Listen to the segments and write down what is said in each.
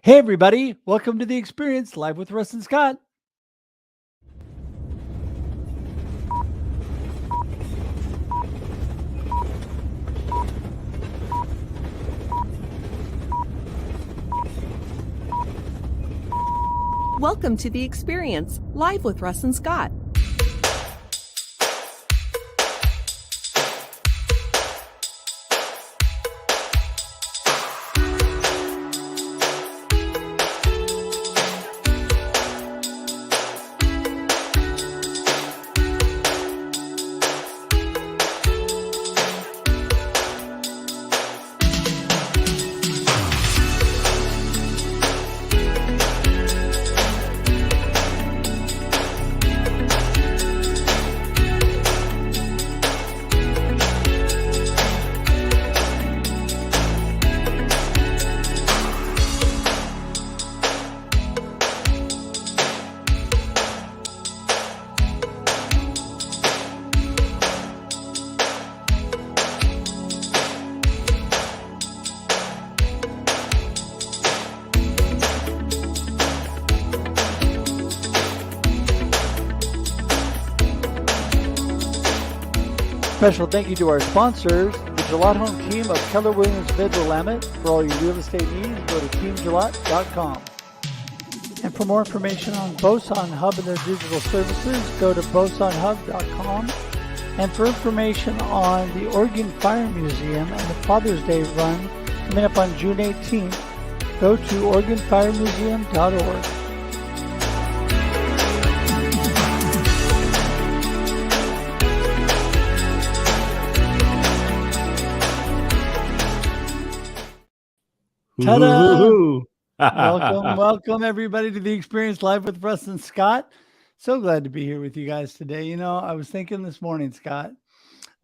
Hey, everybody. Welcome to The Experience, live with Russ and Scott. Welcome to The Experience, live with Russ and Scott. Special thank you to our sponsors, the Gillette Home team of Keller Williams Vidler-Lamet. For all your real estate needs, go to teamgillette.com. And for more information on Boson Hub and their digital services, go to bosonhub.com. And for information on the Oregon Fire Museum and the Father's Day run coming up on June 18th, go to OregonFireMuseum.org. Ta-da! welcome everybody to The Experience Live with Russ and Scott. So glad to be here with you guys today. You know, I was thinking this morning, Scott,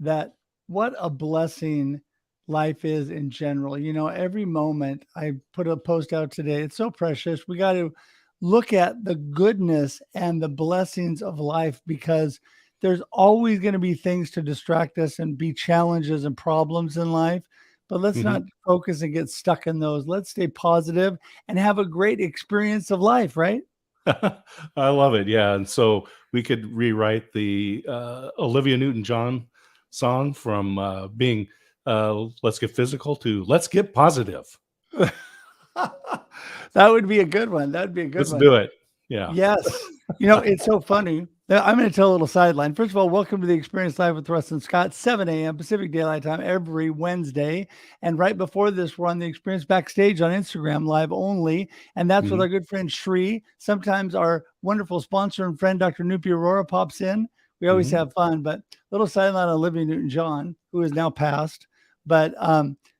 that what a blessing life is in general. You know, every moment, I put a post out today, it's so precious. We got to look at the goodness and the blessings of life, because there's always going to be things to distract us and be challenges and problems in life. But let's not focus and get stuck in those. Let's stay positive and have a great experience of life, right? I love it. Yeah. And so we could rewrite the Olivia Newton-John song from being let's get physical to let's get positive. That would be a good one. That'd be a good one. Let's do it. Yeah. Yes. You know, it's so funny. I'm going to tell a little sideline. First of all, welcome to The Experience Live with Russ and Scott, 7 a.m. Pacific Daylight Time every Wednesday. And right before this, we're on The Experience Backstage on Instagram Live only. And that's with our good friend Shri. Sometimes our wonderful sponsor and friend, Dr. Nupi Aurora, pops in. We always have fun. But little sideline on Olivia Newton-John, who is now passed. But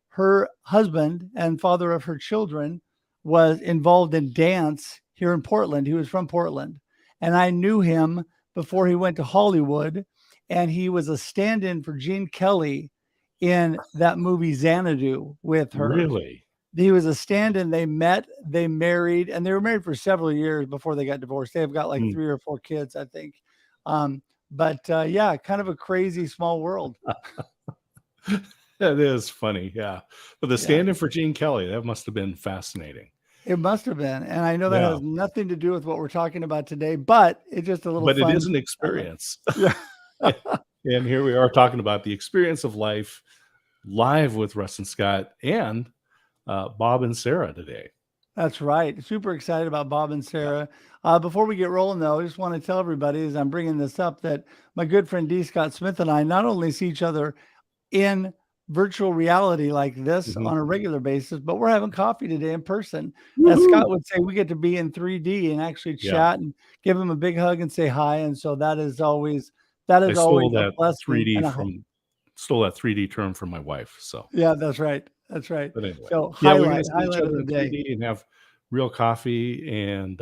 her husband and father of her children was involved in dance here in Portland. He was from Portland. And I knew him before he went to Hollywood, and he was a stand-in for Gene Kelly in that movie Xanadu with her. Really? He was a stand-in. They met, they married, and they were married for several years before they got divorced. They have got like 3 or 4 kids, I think. Yeah, kind of a crazy small world. That is funny. Yeah. But the stand-in for Gene Kelly, that must have been fascinating. It must have been. And I know that has nothing to do with what we're talking about today, but it's just a little But fun. it is an experience. And here we are talking about the experience of life live with Russ and Scott and Bob and Sara today. That's right. Super excited about Bob and Sara. Before we get rolling, though, I just want to tell everybody as I'm bringing this up that my good friend D. Scott Smith and I not only see each other in virtual reality like this on a regular basis, but we're having coffee today in person. As Scott would say, we get to be in 3D and actually chat and give him a big hug and say hi. And so that is always a blessing. 3D stole that 3D term from my wife. So yeah, that's right. That's right. But anyway, so highlight of the day, and have real coffee and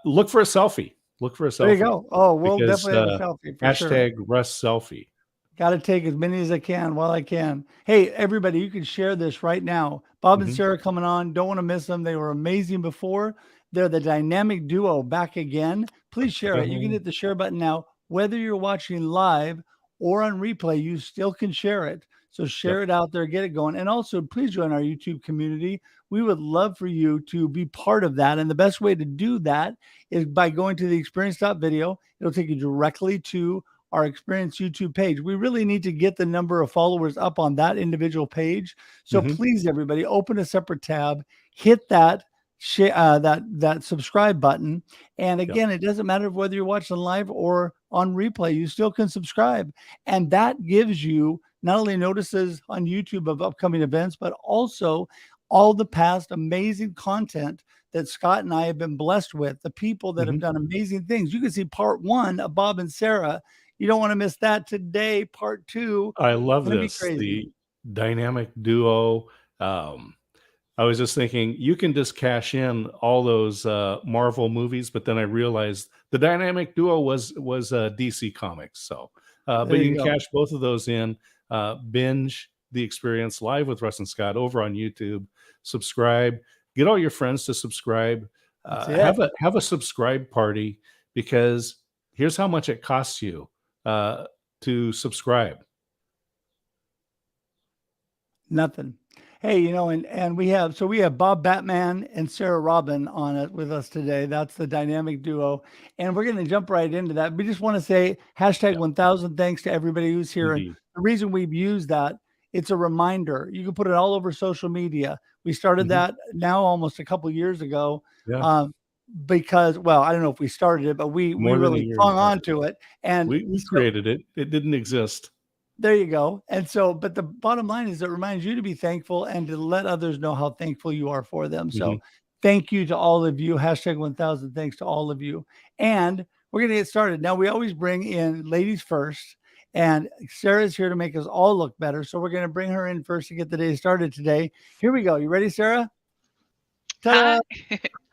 look for a selfie. There you go. Oh, we'll definitely have a selfie. Hashtag Russ selfie. Got to take as many as I can while I can. Hey, everybody, you can share this right now. Bob and Sara coming on. Don't want to miss them. They were amazing before. They're the dynamic duo back again. Please share it. You can hit the share button now. Whether you're watching live or on replay, you still can share it. So share it out there, get it going. And also, please join our YouTube community. We would love for you to be part of that. And the best way to do that is by going to the experience.video. It'll take you directly to our Experience YouTube page. We really need to get the number of followers up on that individual page. So please, everybody, open a separate tab, hit that that subscribe button. And again, it doesn't matter whether you're watching live or on replay, you still can subscribe. And that gives you not only notices on YouTube of upcoming events, but also all the past amazing content that Scott and I have been blessed with, the people that have done amazing things. You can see part 1 of Bob and Sara. You don't want to miss that today. Part 2. I love this. Crazy. The dynamic duo. I was just thinking you can just cash in all those Marvel movies, but then I realized the dynamic duo was DC Comics. So, but you can cash both of those in, binge the experience live with Russ and Scott over on YouTube. Subscribe, get all your friends to subscribe. Have a subscribe party, because here's how much it costs you to subscribe. Nothing. Hey, and we have Bob Batman and Sara Robin on it with us today. That's the dynamic duo. And we're going to jump right into that. We just want to say hashtag 1000 thanks to everybody who's here. And the reason we've used that, it's a reminder. You can put it all over social media. We started that now almost a couple years ago. Because, well, I don't know if we started it, but we really clung on to it. And we created it. It didn't exist. There you go. And so, but the bottom line is it reminds you to be thankful and to let others know how thankful you are for them. So thank you to all of you. Hashtag 1000 thanks to all of you. And we're going to get started. Now, we always bring in ladies first, and Sara's here to make us all look better. So we're going to bring her in first to get the day started today. Here we go. You ready, Sara? Ta-da.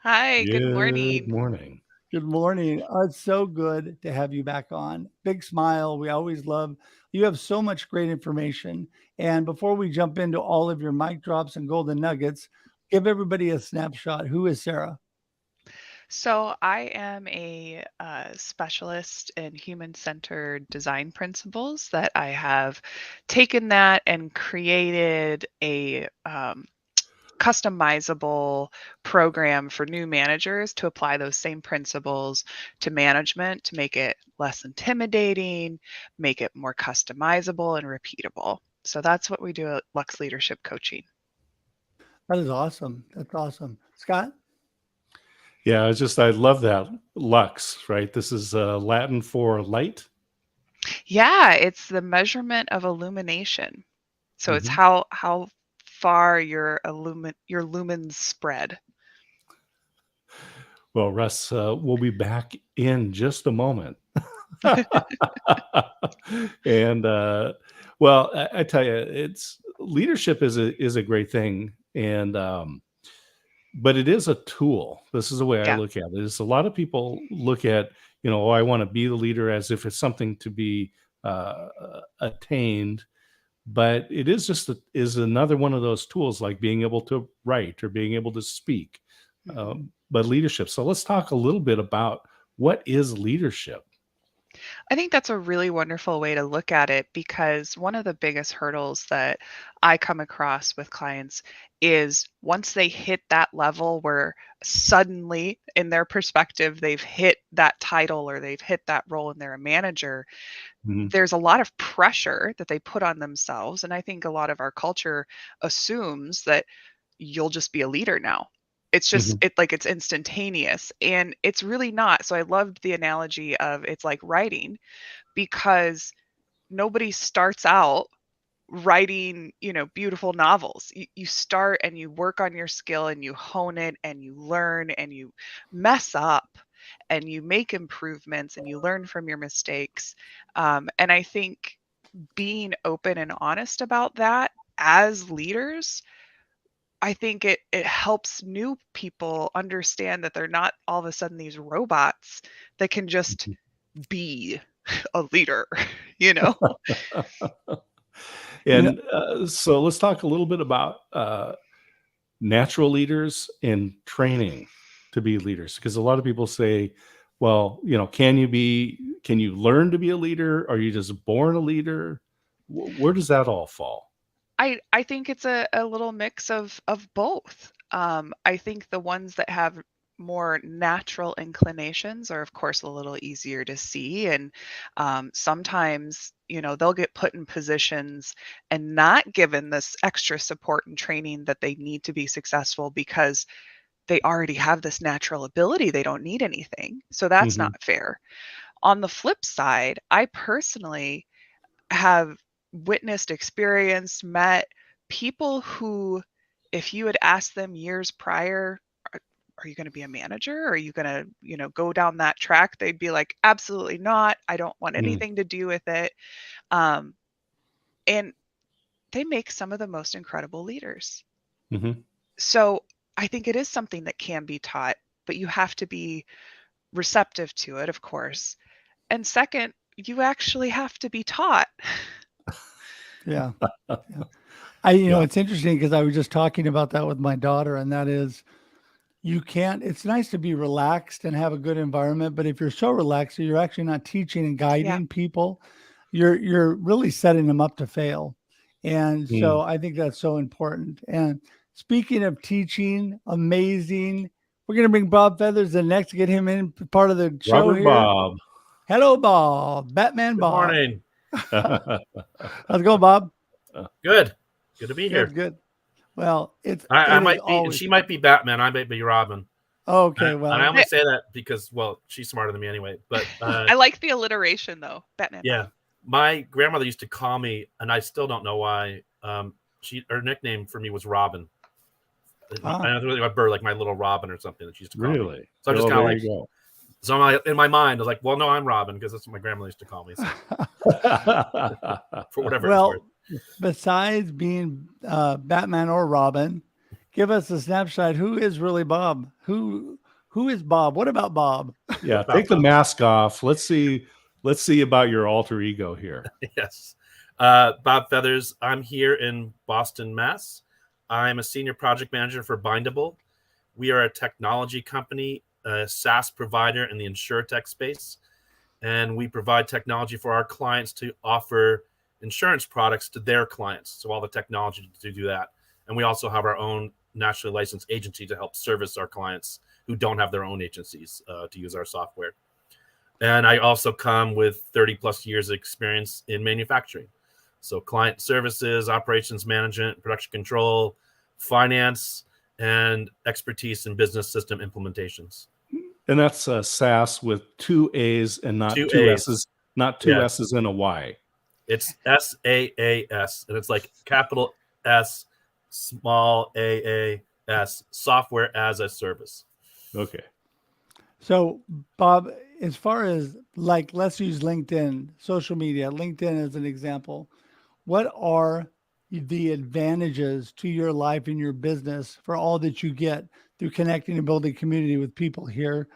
Hi. Good morning. Good morning. Good morning. Oh, it's so good to have you back on. Big smile. We always love. You have so much great information. And before we jump into all of your mic drops and golden nuggets, give everybody a snapshot. Who is Sara? So I am a specialist in human-centered design principles that I have taken that and created a customizable program for new managers to apply those same principles to management, to make it less intimidating, make it more customizable and repeatable. So that's what we do at Lux Leadership Coaching. That is awesome. That's awesome. Scott? Yeah, I love that. Lux, right? This is Latin for light. Yeah, it's the measurement of illumination. So it's how far your lumens spread. Well, Russ, we'll be back in just a moment. And well, I tell you, leadership is a great thing, and but it is a tool. This is the way I look at it. Is a lot of people look at, I want to be the leader as if it's something to be attained. But it is is another one of those tools, like being able to write or being able to speak, but leadership. So let's talk a little bit about what is leadership. I think that's a really wonderful way to look at it, because one of the biggest hurdles that I come across with clients is once they hit that level where suddenly, in their perspective, they've hit that title or they've hit that role and they're a manager, there's a lot of pressure that they put on themselves. And I think a lot of our culture assumes that you'll just be a leader now. It's just it's instantaneous, and it's really not. So I loved the analogy of it's like writing, because nobody starts out writing, beautiful novels. You start and you work on your skill and you hone it and you learn and you mess up and you make improvements and you learn from your mistakes. And I think being open and honest about that as leaders, I think it helps new people understand that they're not all of a sudden these robots that can just be a leader, And so let's talk a little bit about natural leaders and training to be leaders, because a lot of people say, well, can you learn to be a leader? Are you just born a leader? Where does that all fall? I think it's a little mix of both. I think the ones that have more natural inclinations are, of course, a little easier to see. And sometimes, they'll get put in positions and not given this extra support and training that they need to be successful because they already have this natural ability. They don't need anything. So that's Mhm. not fair. On the flip side, I personally have witnessed, experienced, met people who, if you had asked them years prior, are you going to be a manager? Are you going to, go down that track? They'd be like, absolutely not. I don't want Mm. anything to do with it. Um, and they make some of the most incredible leaders. Mhm. So I think it is something that can be taught, but you have to be receptive to it, of course. And second, you actually have to be taught. Yeah. Yeah. Yeah. It's interesting because I was just talking about that with my daughter, and that is, it's nice to be relaxed and have a good environment, but if you're so relaxed that you're actually not teaching and Yeah. guiding people, you're really setting them up to fail. And so Mm. I think that's so important. And speaking of teaching, amazing. We're going to bring Bob Feathers in next to get him in part of the show Robert here. Bob. Hello, Bob. Batman Good Bob. morning. How's it going, Bob? Good. Good to be here. Good. Well, it I is might be, always she might be Batman. I might be Robin. okay. And I Well, only say that because, well, she's smarter than me anyway. But I like the alliteration though, Batman. yeah, my grandmother used to call me, and I still don't know why. Her nickname for me was Robin. Ah. I really like bird, like my little Robin or something that she used to call me. Really? So I'm just kind of like, you go. so in my mind, I was like, well, no, I'm Robin because that's what my grandmother used to call me. So, for whatever it's well, worth. besides being Batman or Robin, give us a snapshot. Who is really Bob? Who is Bob? What about Bob? Yeah, take the mask off. Let's see about your alter ego here. Yes. Bob Feathers. I'm here in Boston, Mass. I'm a senior project manager for Bindable. We are a technology company, a SaaS provider in the insurtech space. And we provide technology for our clients to offer insurance products to their clients. So all the technology to do that. And we also have our own nationally licensed agency to help service our clients who don't have their own agencies to use our software. And I also come with 30 plus years of experience in manufacturing. So client services, operations management, production control, finance, and expertise in business system implementations. And that's SaaS with 2 A's and not Two two A's. S's, not two S's and a Y. It's SaaS, and it's like capital S, small AAS, software as a service. Okay. So, Bob, as far as let's use LinkedIn, social media, LinkedIn as an example. What are the advantages to your life and your business for all that you get through connecting and building community with people here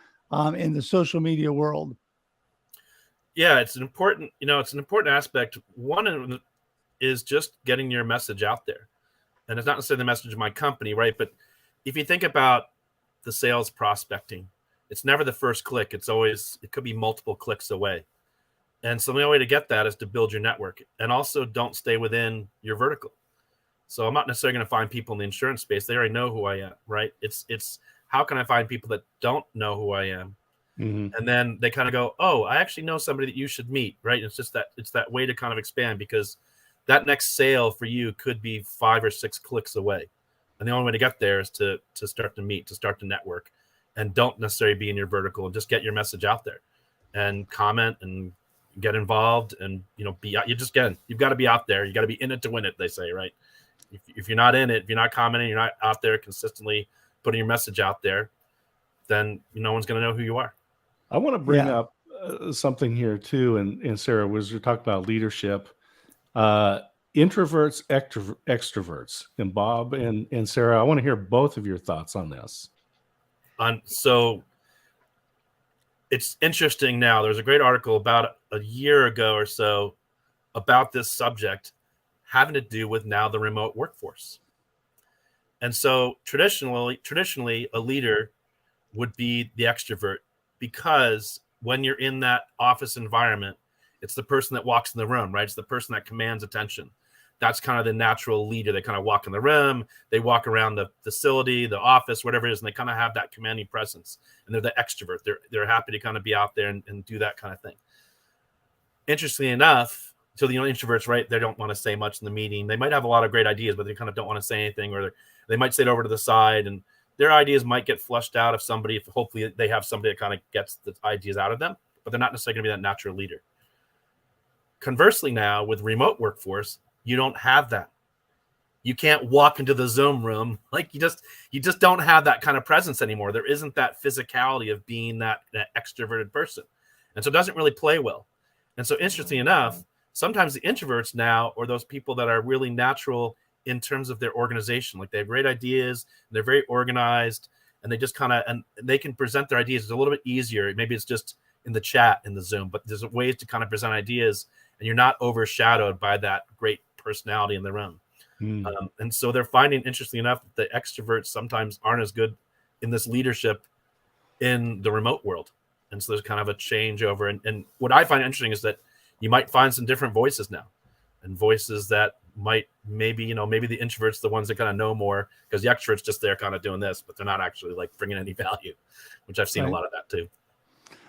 in the social media world? Yeah, it's an important aspect. One is just getting your message out there. And it's not necessarily the message of my company, right? But if you think about the sales prospecting, it's never the first click. It could be multiple clicks away. And so the only way to get that is to build your network, and also don't stay within your vertical. So I'm not necessarily going to find people in the insurance space. They already know who I am, right? It's how can I find people that don't know who I am? Mm-hmm. And then they kind of go, oh, I actually know somebody that you should meet, right? It's that way to kind of expand, because that next sale for you could be 5 or 6 clicks away. And the only way to get there is to start to meet, to start to network, and don't necessarily be in your vertical, and just get your message out there and comment and get involved. And, you've got to be out there. You got to be in it to win it, they say, right? If you're not in it, if you're not commenting, you're not out there consistently putting your message out there, then no one's going to know who you are. I want to bring up something here too. And Sara, was you talking about leadership, introverts, extroverts, and Bob and Sara, I want to hear both of your thoughts on this. So it's interesting now. There's a great article about a year ago or so about this subject, having to do with now the remote workforce. And so traditionally, a leader would be the extrovert, because when you're in that office environment, it's the person that walks in the room, right? It's the person that commands attention. that's kind of the natural leader. They kind of walk in the room, they walk around the facility, the office, whatever it is, and they kind of have that commanding presence. And they're the extrovert. They're happy to kind of be out there and do that kind of thing. Interestingly enough, so introverts, right? They don't want to say much in the meeting. They might have a lot of great ideas, but they kind of don't want to say anything, or they might sit over to the side, and their ideas might get flushed out if hopefully they have somebody that kind of gets the ideas out of them, but they're not necessarily going to be that natural leader. Conversely, now with remote workforce, you don't have that. You can't walk into the Zoom room. Like you just don't have that kind of presence anymore. There isn't that physicality of being that extroverted person. And so it doesn't really play well. And so interestingly enough, sometimes the introverts now, or those people that are really natural in terms of their organization, like they have great ideas, they're very organized, and they just and they can present their ideas. It's a little bit easier. Maybe it's just in the chat in the Zoom, but there's ways to kind of present ideas, and you're not overshadowed by that great personality in the room. And so they're finding, interestingly enough, that the extroverts sometimes aren't as good in this leadership in the remote world. And so there's kind of a changeover. And what I find interesting is that you might find some different voices now, and voices that might maybe the introverts, the ones that kind of know more, because the extroverts just they're kind of doing this, but they're not actually like bringing any value, which I've seen a lot of that too.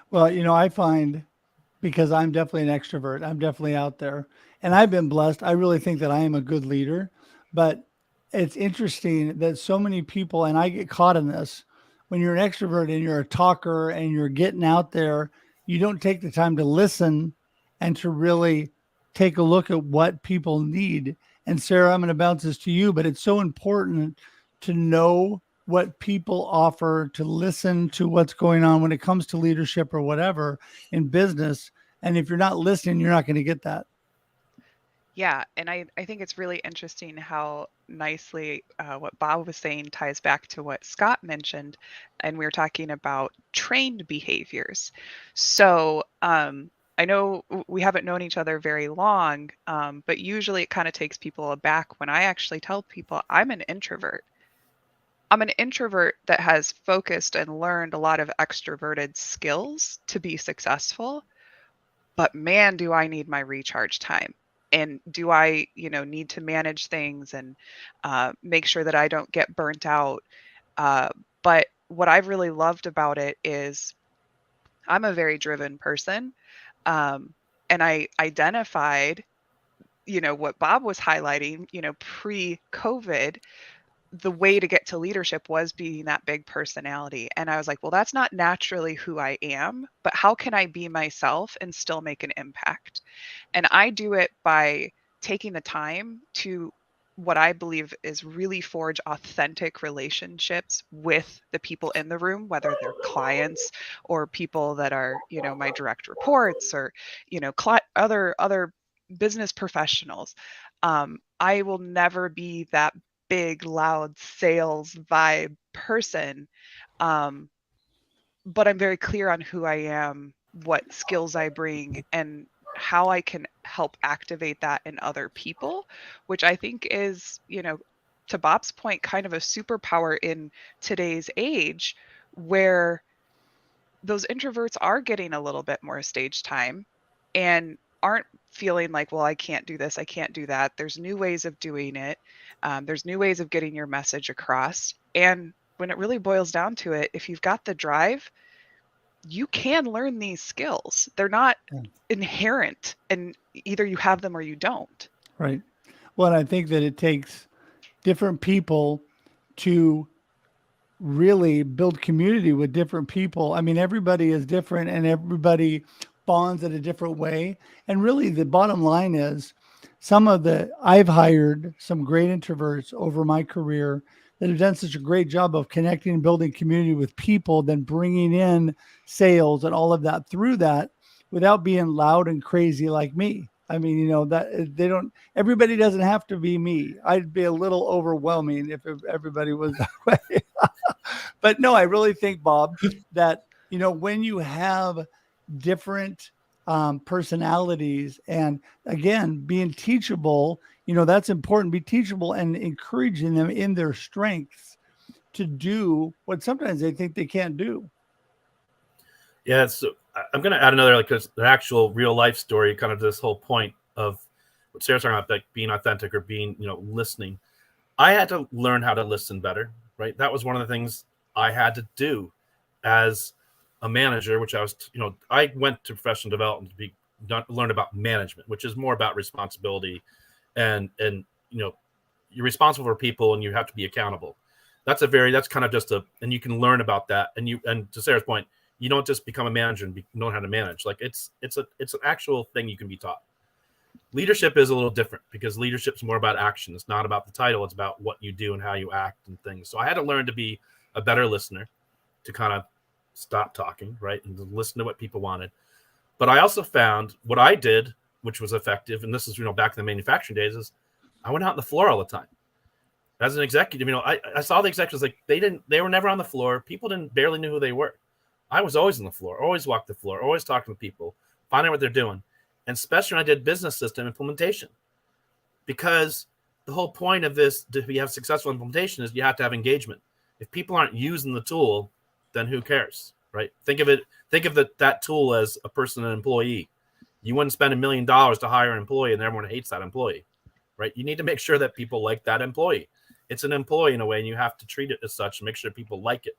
Well, I find, because I'm definitely an extrovert, I'm definitely out there, and I've been blessed. I really think that I am a good leader, but it's interesting that so many people, and I get caught in this, when you're an extrovert and you're a talker and you're getting out there, you don't take the time to listen and to really take a look at what people need. And Sarah, I'm going to bounce this to you, but it's so important to know what people offer, to listen to what's going on when it comes to leadership or whatever in business. And if you're not listening, you're not going to get that. Yeah, and I think it's really interesting how nicely what Bob was saying ties back to what Scott mentioned, and we were talking about trained behaviors. So I know we haven't known each other very long, but usually it kind of takes people aback when I actually tell people I'm an introvert. I'm an introvert that has focused and learned a lot of extroverted skills to be successful, but man, do I need my recharge time. And do I, need to manage things and make sure that I don't get burnt out. But what I've really loved about it is I'm a very driven person. And I identified, what Bob was highlighting, pre-COVID, the way to get to leadership was being that big personality. And I was like, well, that's not naturally who I am, but how can I be myself and still make an impact? And I do it by taking the time to, what I believe is, really forge authentic relationships with the people in the room, whether they're clients or people that are, my direct reports, or, other business professionals. I will never be that big, loud sales vibe person. But I'm very clear on who I am, what skills I bring, and how I can help activate that in other people, which I think is, to Bob's point, kind of a superpower in today's age, where those introverts are getting a little bit more stage time and aren't feeling like, well, I can't do this, I can't do that. There's new ways of doing it. There's new ways of getting your message across. And when it really boils down to it, if you've got the drive, you can learn these skills. They're not inherent, and either you have them or you don't. Right. Well, I think that it takes different people to really build community with different people. I mean, everybody is different and everybody bonds in a different way. And really the bottom line is, I've hired some great introverts over my career that have done such a great job of connecting and building community with people, then bringing in sales and all of that through that without being loud and crazy like me. I mean, that everybody doesn't have to be me. I'd be a little overwhelming if everybody was that way. But no, I really think, Bob, that, when you have different personalities, and again, being teachable, that's important. Be teachable and encouraging them in their strengths to do what sometimes they think they can't do. Yeah, so I'm going to add another, an actual real life story, kind of this whole point of what Sarah's talking about, like being authentic or being, listening. I had to learn how to listen better, right? That was one of the things I had to do as a manager, which I went to professional development to learn about management, which is more about responsibility and you're responsible for people and you have to be accountable. That's kind of just and you can learn about that. And to Sarah's point, you don't just become a manager and know how to manage. Like it's an actual thing you can be taught. Leadership is a little different because leadership is more about action. It's not about the title. It's about what you do and how you act and things. So I had to learn to be a better listener, to kind of stop talking, right, and to listen to what people wanted. But I also found what I did, which was effective, and this is back in the manufacturing days, is I went out on the floor all the time. As an executive, I saw the executives, like they were never on the floor. People barely knew who they were. I was always on the floor, always walked the floor, always talking to people, finding out what they're doing. And especially when I did business system implementation, because the whole point of this, to have successful implementation, is you have to have engagement. If people aren't using the tool, then who cares, right? Think of that tool as a person, an employee. You wouldn't spend $1 million to hire an employee and everyone hates that employee, right? You need to make sure that people like that employee. It's an employee in a way, and you have to treat it as such and make sure people like it.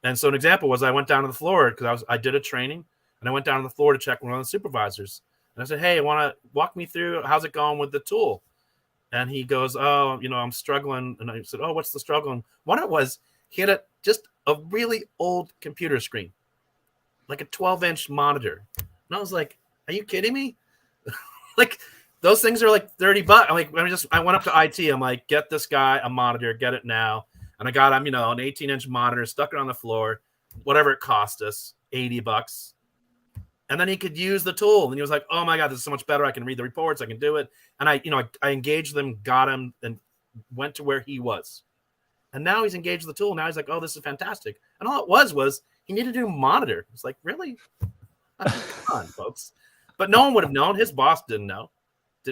And so an example was I went down to the floor because I did a training, and I went down to the floor to check one of the supervisors. And I said, hey, I want to walk me through, how's it going with the tool? And he goes, oh, I'm struggling. And I said, oh, what's the struggle? And one it was, he had just a really old computer screen, like a 12-inch monitor. And I was like, are you kidding me? Like, those things are like $30. I'm like, I went up to IT. I'm like, get this guy a monitor, get it now. And I got him, an 18-inch monitor, stuck it on the floor, whatever it cost us, $80. And then he could use the tool. And he was like, oh my God, this is so much better. I can read the reports. I can do it. And I engaged them, got him, and went to where he was. And now he's engaged with the tool. Now he's like, oh, this is fantastic. And all it was he needed a new monitor. It's like, really? I mean, come on, folks. But no one would have known. His boss didn't know.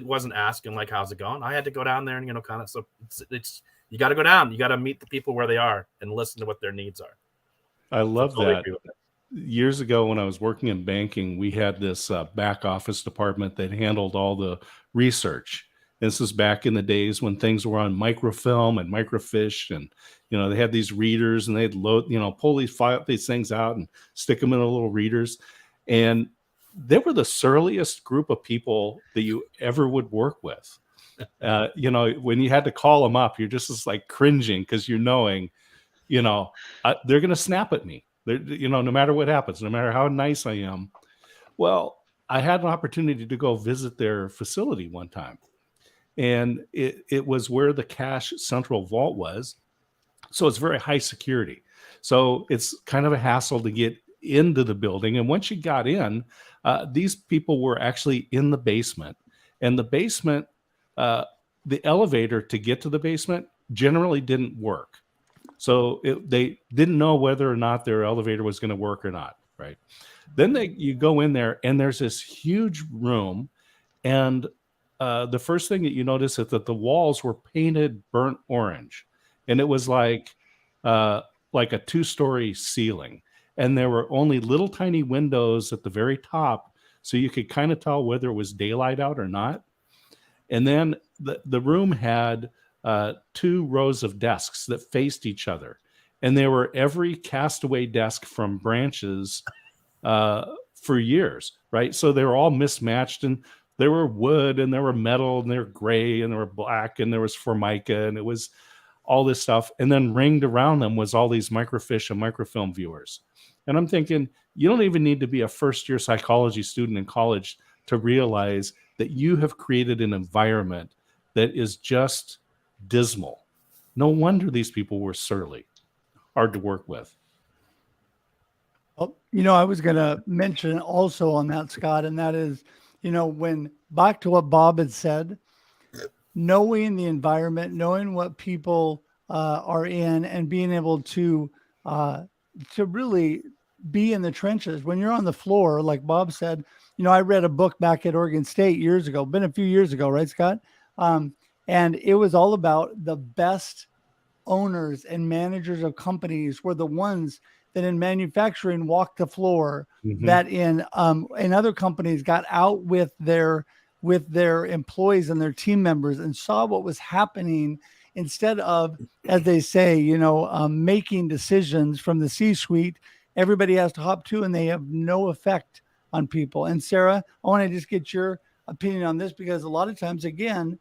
Wasn't asking, like, how's it going? I had to go down there and, kind of, so it's you got to go down. You got to meet the people where they are and listen to what their needs are. I love that. Years ago when I was working in banking, we had this back office department that handled all the research. This is back in the days when things were on microfilm and microfiche, and they had these readers, and they'd load, pull these things out and stick them in the little readers. And they were the surliest group of people that you ever would work with. When you had to call them up, you're just like cringing because you're knowing, they're going to snap at me. No matter what happens, no matter how nice I am. Well, I had an opportunity to go visit their facility one time, and it was where the cash central vault was. So it's very high security. So it's kind of a hassle to get into the building. And once you got in, these people were actually in the basement, and the basement, the elevator to get to the basement generally didn't work. So they didn't know whether or not their elevator was going to work or not, right? Then you go in there, and there's this huge room, and the first thing that you notice is that the walls were painted burnt orange, and it was like a 2-story ceiling, and there were only little tiny windows at the very top, so you could kind of tell whether it was daylight out or not. And then the room had 2 rows of desks that faced each other, and they were every castaway desk from branches for years, right? So they were all mismatched, and there were wood, and there were metal, and there were gray, and there were black, and there was formica, and it was all this stuff. And then ringed around them was all these microfiche and microfilm viewers. And I'm thinking, you don't even need to be a first-year psychology student in college to realize that you have created an environment that is just dismal. No wonder these people were surly, hard to work with. Well, I was going to mention also on that, Scott, and that is, when back to what Bob had said, knowing the environment, knowing what people are in, and being able to really be in the trenches. When you're on the floor, like Bob said, I read a book back at Oregon State years ago, been a few years ago, right, Scott? And it was all about the best owners and managers of companies were the ones that in manufacturing walked the floor, that in other companies got out with their with their employees and their team members and saw what was happening, instead of, as they say, making decisions from the C-suite, everybody has to hop to, and they have no effect on people. And Sara, I want to just get your opinion on this, because a lot of times, again,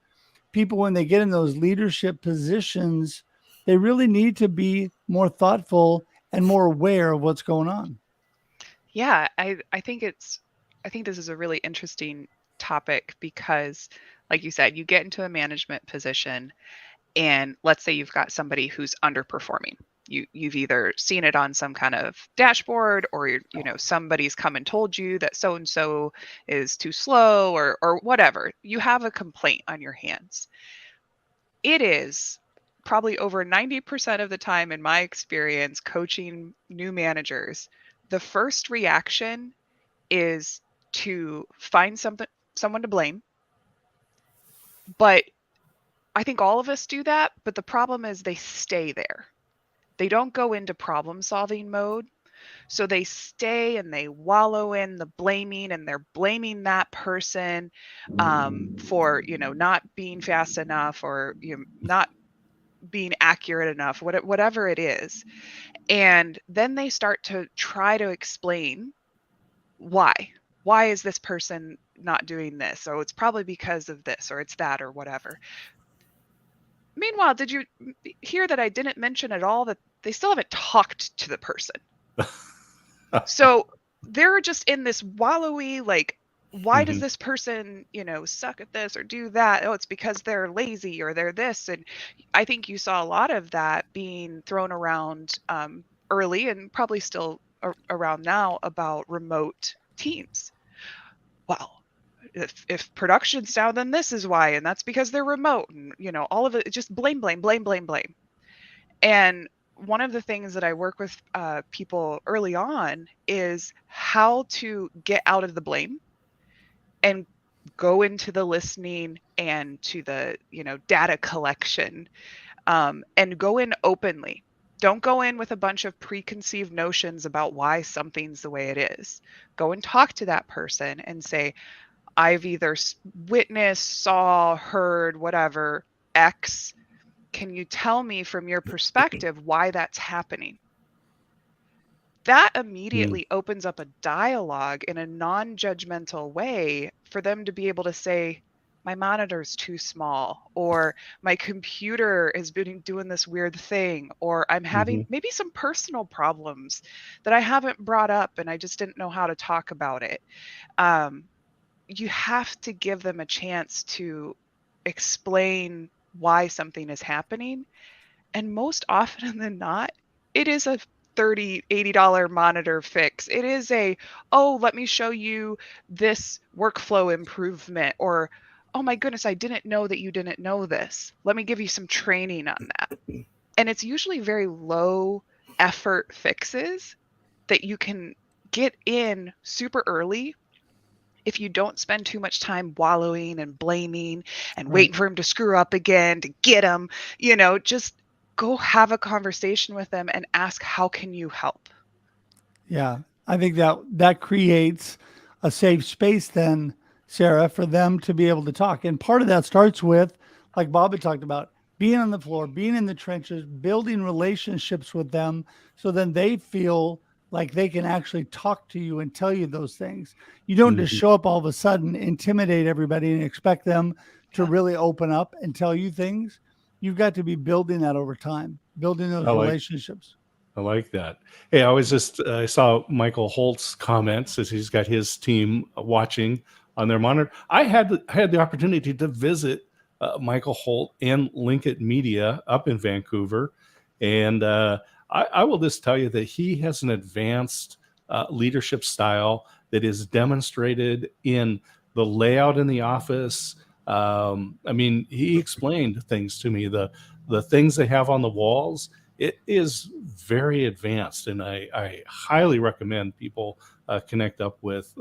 people, when they get in those leadership positions, they really need to be more thoughtful and more aware of what's going on. Yeah, I think this is a really interesting topic because, like you said, you get into a management position, and let's say you've got somebody who's underperforming. You've either seen it on some kind of dashboard, or somebody's come and told you that so and so is too slow, or whatever. You have a complaint on your hands. It is probably over 90% of the time, in my experience coaching new managers, the first reaction is to find someone to blame. But I think all of us do that, but the problem is they stay there. They don't go into problem solving mode. So they stay and they wallow in the blaming, and they're blaming that person for, not being fast enough, or not being accurate enough, whatever it is. And then they start to try to explain why is this person not doing this? So it's probably because of this, or it's that, or whatever. Meanwhile, did you hear that I didn't mention at all that they still haven't talked to the person? So they're just in this wallowy, like, why does this person, suck at this or do that? Oh, it's because they're lazy, or they're this. And I think you saw a lot of that being thrown around early, and probably still around now, about remote teams. Well, if production's down, then this is why, and that's because they're remote, and all of it, just blame. And one of the things that I work with people early on is how to get out of the blame and go into the listening and to the data collection, and go in openly. Don't go in with a bunch of preconceived notions about why something's the way it is. Go and talk to that person and say, I've either witnessed, saw, heard, whatever, X. Can you tell me from your perspective why that's happening? That immediately opens up a dialogue in a non-judgmental way for them to be able to say, my monitor's too small, or my computer has been doing this weird thing, or I'm having maybe some personal problems that I haven't brought up and I just didn't know how to talk about it. You have to give them a chance to explain why something is happening. And most often than not, it is a $30, $80 monitor fix. It is let me show you this workflow improvement, or, oh my goodness, I didn't know that you didn't know this. Let me give you some training on that. And it's usually very low effort fixes that you can get in super early if you don't spend too much time wallowing and blaming and waiting for him to screw up again to get him. Just go have a conversation with them and ask, how can you help? Yeah, I think that creates a safe space then, Sara, for them to be able to talk. And part of that starts with, like Bob had talked about, being on the floor, being in the trenches, building relationships with them, so then they feel like they can actually talk to you and tell you those things. You don't just show up all of a sudden, intimidate everybody, and expect them to really open up and tell you things. You've got to be building that over time, building those relationships. I like that. Hey, I saw Michael Holt's comments as he's got his team watching on their monitor. I had the opportunity to visit Michael Holt and Linkit Media up in Vancouver. And I will just tell you that he has an advanced leadership style that is demonstrated in the layout in the office. He explained things to me, the things they have on the walls. It is very advanced, and I highly recommend people connect up with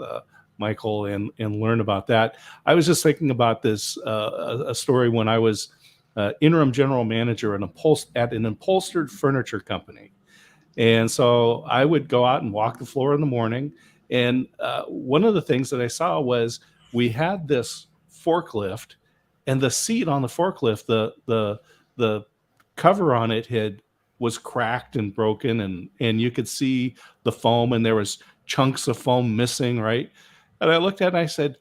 Michael and learn about that. I was just thinking about this, a story when I was interim general manager at an upholstered furniture company. And so I would go out and walk the floor in the morning. And one of the things that I saw was we had this forklift, and the seat on the forklift, the cover on it was cracked and broken, and you could see the foam, and there was chunks of foam missing, right? And I looked at it and I said,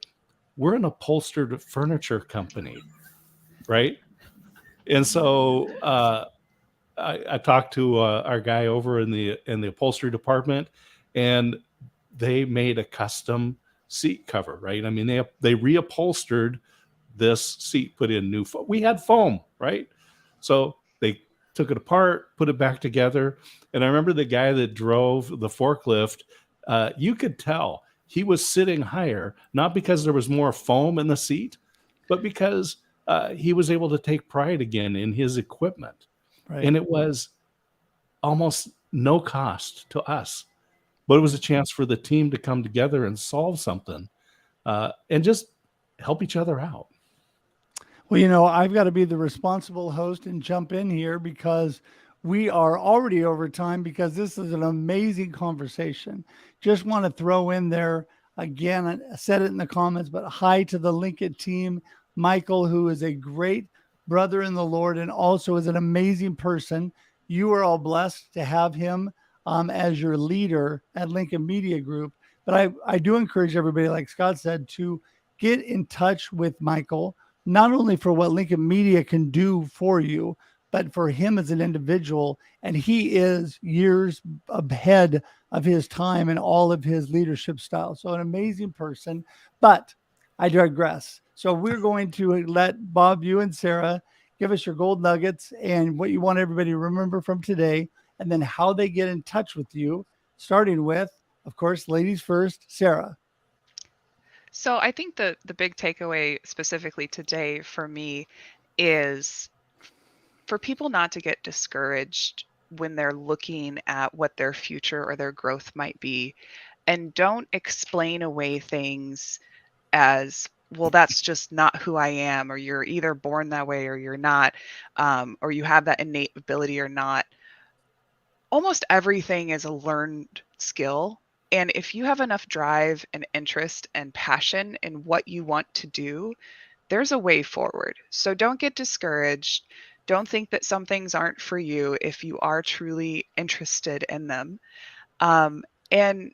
we're an upholstered furniture company, right? And so I talked to our guy over in the upholstery department, and they made a custom seat cover, right? I mean, they reupholstered this seat, put in new foam. We had foam, right? So they took it apart, put it back together. And I remember the guy that drove the forklift, you could tell he was sitting higher, not because there was more foam in the seat, but because he was able to take pride again in his equipment. Right. And it was almost no cost to us, but it was a chance for the team to come together and solve something and just help each other out. Well, I've got to be the responsible host and jump in here because we are already over time, because this is an amazing conversation. Just want to throw in there again, I said it in the comments, but hi to the Linkit team. Michael, who is a great brother in the Lord and also is an amazing person. You are all blessed to have him as your leader at Lincoln Media Group. But I do encourage everybody, like Scott said, to get in touch with Michael, not only for what Lincoln Media can do for you, but for him as an individual. And he is years ahead of his time and all of his leadership style. So an amazing person, but I digress. So we're going to let Bob, you and Sara, give us your gold nuggets and what you want everybody to remember from today, and then how they get in touch with you, starting with, of course, ladies first, Sara. So I think the big takeaway specifically today for me is for people not to get discouraged when they're looking at what their future or their growth might be, and don't explain away things as, well, that's just not who I am, or you're either born that way or you're not, or you have that innate ability or not. Almost everything is a learned skill. And if you have enough drive and interest and passion in what you want to do, there's a way forward. So don't get discouraged. Don't think that some things aren't for you if you are truly interested in them. And,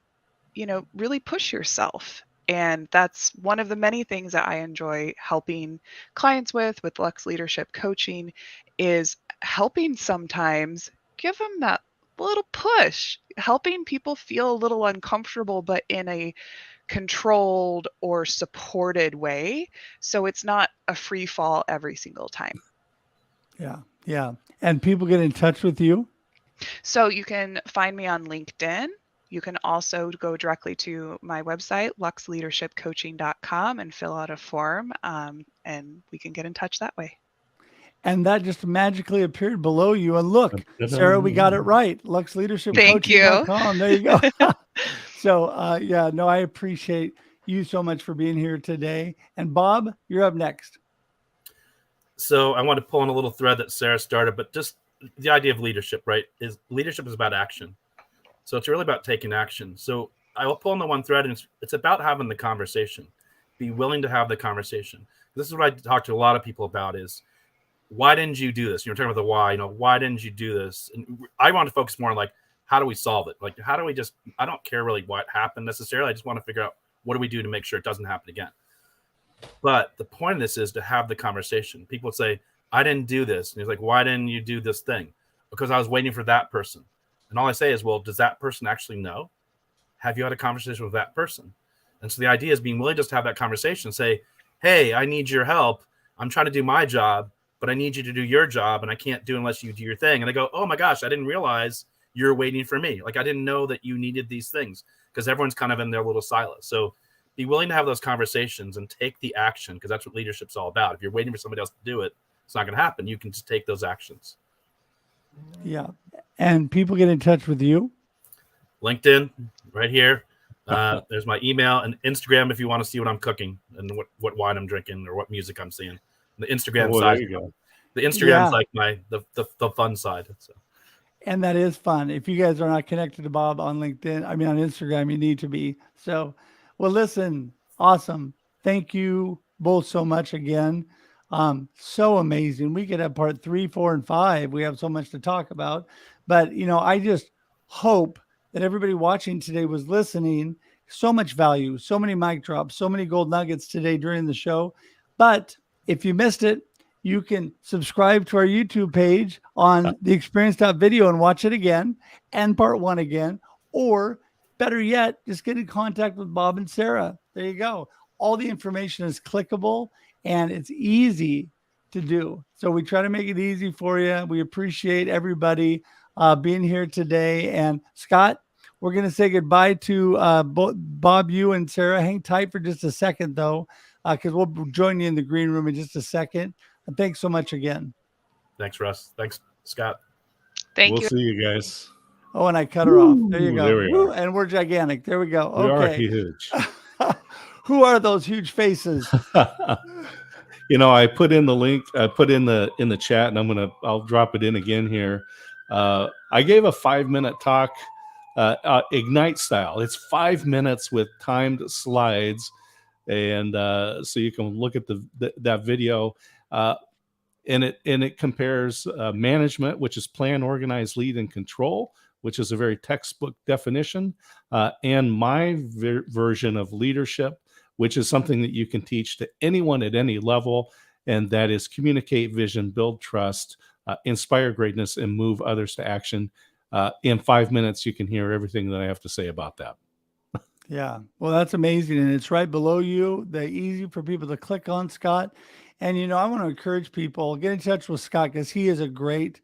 really push yourself. And that's one of the many things that I enjoy helping clients with Lux Leadership Coaching, is helping sometimes give them that little push, helping people feel a little uncomfortable, but in a controlled or supported way. So it's not a free fall every single time. Yeah. And people get in touch with you? So you can find me on LinkedIn. You can also go directly to my website, luxleadershipcoaching.com, and fill out a form, and we can get in touch that way. And that just magically appeared below you. And look, Sara, we got it right. luxleadershipcoaching.com. There you go. So, I appreciate you so much for being here today. And Bob, you're up next. So I want to pull on a little thread that Sara started, but just the idea of leadership, right? Leadership is about action. So it's really about taking action. So I will pull on the one thread, and it's about having the conversation. Be willing to have the conversation. This is what I talk to a lot of people about is, why didn't you do this? You're talking about the why, why didn't you do this? And I want to focus more on like, how do we solve it? Like, how do we I don't care really what happened necessarily. I just want to figure out, what do we do to make sure it doesn't happen again? But the point of this is to have the conversation. People say, I didn't do this. And he's like, why didn't you do this thing? Because I was waiting for that person. And all I say is, well, does that person actually know? Have you had a conversation with that person? And so the idea is being willing just to have that conversation, say, hey, I need your help. I'm trying to do my job, but I need you to do your job, and I can't do unless you do your thing. And they go, oh my gosh, I didn't realize you're waiting for me. Like, I didn't know that you needed these things, because everyone's kind of in their little silo. So be willing to have those conversations and take the action, because that's what leadership's all about. If you're waiting for somebody else to do it, it's not going to happen. You can just take those actions. Yeah. And people get in touch with you? LinkedIn, right here. There's my email, and Instagram if you want to see what I'm cooking and what wine I'm drinking or what music I'm seeing. The Instagram side. The Instagram's like the fun side. So. And that is fun. If you guys are not connected to Bob on LinkedIn, on Instagram, you need to be. So, well, listen, awesome. Thank you, both so much again. So amazing. We could have part 3, 4, and 5. We have so much to talk about. But, I just hope that everybody watching today was listening. So much value, so many mic drops, so many gold nuggets today during the show. But if you missed it, you can subscribe to our YouTube page on the Experience.video and watch it again and part 1 again. Or better yet, just get in contact with Bob and Sara. There you go. All the information is clickable and it's easy to do. So we try to make it easy for you. We appreciate everybody being here today. And Scott, we're going to say goodbye to Bob, you and Sara. Hang tight for just a second, though, because we'll join you in the green room in just a second. And thanks so much again. Thanks, Russ. Thanks, Scott. Thank you. We'll see you guys. Oh, and I cut her off. There you go. There we are. And we're gigantic. There we go. We are Okay. huge. Who are those huge faces? I put in the link. I put in the chat, and I'll drop it in again here. I gave a 5-minute talk, Ignite style. It's 5 minutes with timed slides, and so you can look at that video. And it compares management, which is plan, organize, lead, and control, which is a very textbook definition, and my version of leadership, which is something that you can teach to anyone at any level, and that is communicate vision, build trust, inspire greatness, and move others to action. In 5 minutes, you can hear everything that I have to say about that. Yeah, well, that's amazing. And it's right below you. They're easy for people to click on, Scott. And, I want to encourage people, get in touch with Scott because he is a great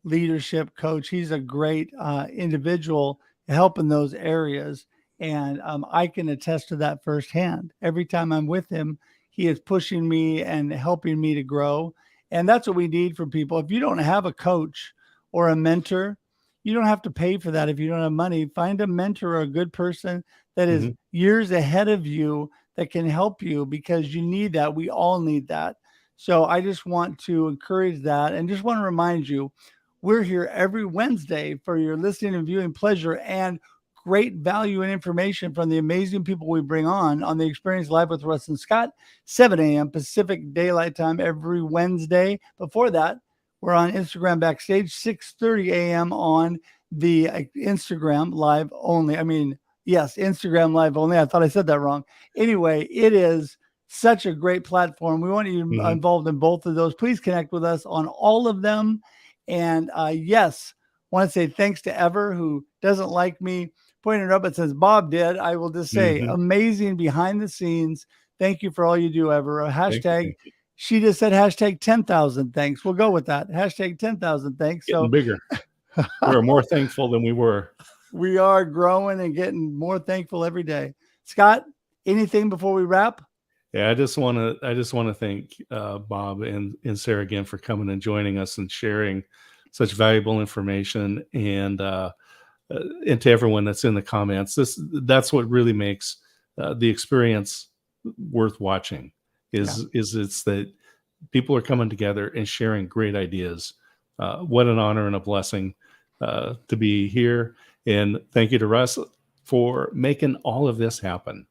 leadership coach. He's a great individual to help in those areas. And I can attest to that firsthand. Every time I'm with him, he is pushing me and helping me to grow. And that's what we need from people. If you don't have a coach or a mentor, you don't have to pay for that. If you don't have money, find a mentor or a good person that is years ahead of you that can help you, because you need that. We all need that. So I just want to encourage that, and just want to remind you, we're here every Wednesday for your listening and viewing pleasure and great value and information from the amazing people we bring on the Experience Live with Russ and Scott, 7 a.m. Pacific Daylight Time every Wednesday. Before that, we're on Instagram Backstage, 6:30 a.m. on the Instagram Live only. Instagram Live only. I thought I said that wrong. Anyway, it is such a great platform. We want you involved in both of those. Please connect with us on all of them. And yes, want to say thanks to Ever, who doesn't like me pointing it up, but says Bob did. I will just say amazing behind the scenes. Thank you for all you do, Ever. A hashtag. Thank you. She just said hashtag 10,000 thanks. We'll go with that. Hashtag 10,000 thanks. Getting bigger. We're more thankful than we were. We are growing and getting more thankful every day. Scott, anything before we wrap? Yeah, I just want to thank Bob and Sara again for coming and joining us and sharing such valuable information, and to everyone that's in the comments. That's what really makes the experience worth watching. Is it's that people are coming together and sharing great ideas. What an honor and a blessing to be here. And thank you to Russ for making all of this happen.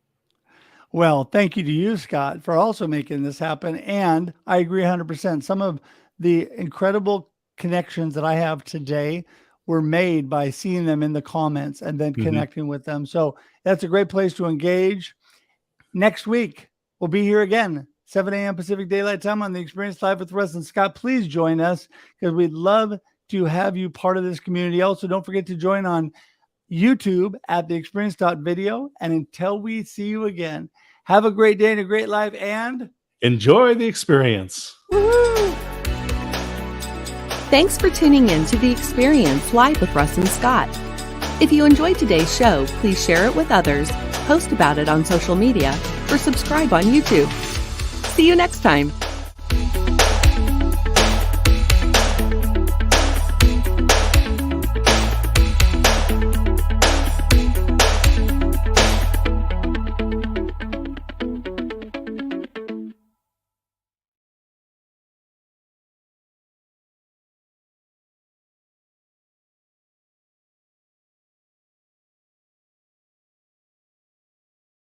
Well, thank you to you, Scott, for also making this happen. And I agree 100%. Some of the incredible connections that I have today were made by seeing them in the comments and then connecting with them. So that's a great place to engage. Next week, we'll be here again, 7 a.m. Pacific Daylight Time on the Experience Live with Russ and Scott. Please join us, because we'd love to have you part of this community. Also, don't forget to join on YouTube at the Experience.video. And until we see you again, have a great day and a great life, and enjoy the experience. Woo-hoo! Thanks for tuning in to The Experience Live with Russ and Scott. If you enjoyed today's show, please share it with others, post about it on social media, or subscribe on YouTube. See you next time.